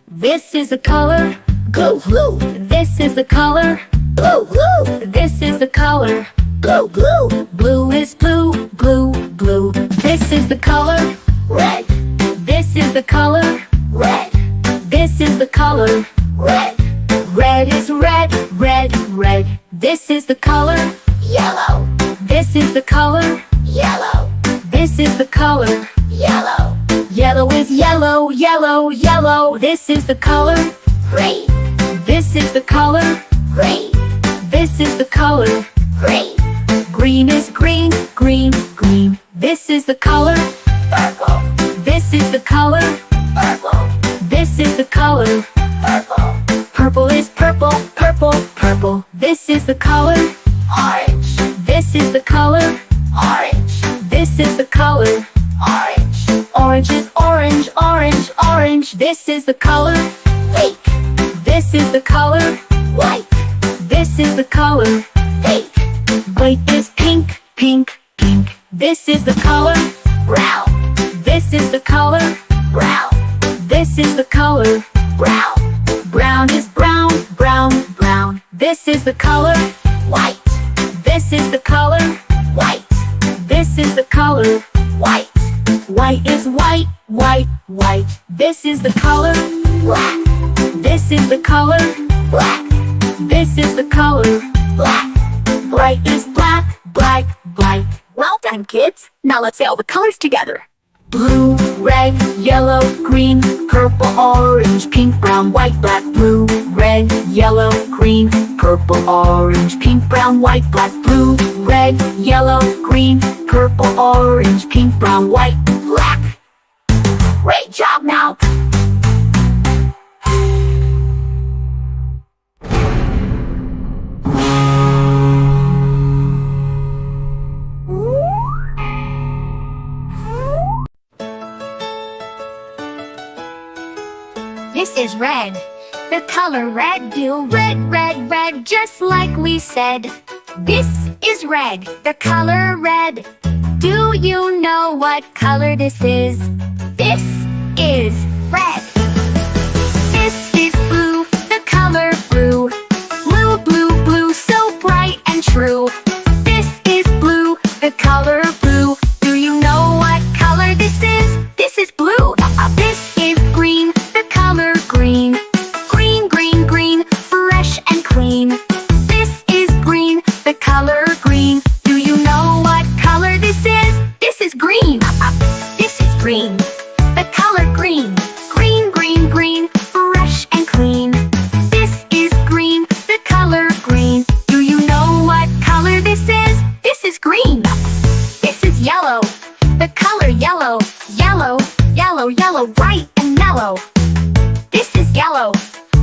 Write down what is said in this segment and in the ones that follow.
This is the color Blue, blue, This is the color blue, blue, This is the color blue, blue, Blue is blue, blue, blue. This is the color red, This is the color red, This is the color red, Red is red, red, red. This is the color yellow, This is the color yellow, This is the color yellow, Yellow is yellow, yellow, yellow. This is the color green, This is the color green, This is the color green, Green is green, green, green. This is the color purple, This is the color purple, This is the color purple, Purple is purple, purple, purple. This is the color orange, This is the color orange, This is the color orange, Orange is orange, orange, orange. This is the color pink, This is the color white, This is the color pink, White is pink, pink, pink. This is the color brown, This is the color brown, This is the color brown, Brown is brown, brown, brown. This is the color white, This is the color white, This is the color white, White is white, white, white. This is the color black, This is the color black, This is the color black. Bright is black, black, black. Well done, kids. Now let's say all the colors together. Blue, red, yellow, green, purple, orange, pink, brown, white, black, blue, red, yellow, green, purple, orange, pink, brown, white, black, blue, red, yellow, green, purple, orange, pink, brown, white, Black. Great job now. This is red. The color red, do red, red, red, just like we said. This is red. The color red. Do you know what color this is? This is red. This is blue. The color blue. Blue, blue, blue, so bright and true. This is blue. The color blue. Do you know what color this is? This is blue. This is green. The color green. Green, green, green, fresh and clean. This is green. The color green. Do you know what color this is? This is green. This is green. The color green. Green, green, green, fresh and clean. This is green. The color green. Do you know what color this is? This is green. This is yellow. The color yellow. Yellow, yellow, yellow, bright and mellow. This is yellow.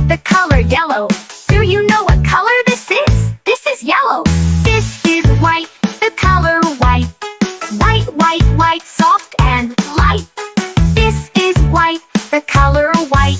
The color yellow. Do you know what color this is? This is yellow. This is white. The color white. White, white, white, soft and light. This is white. The color white.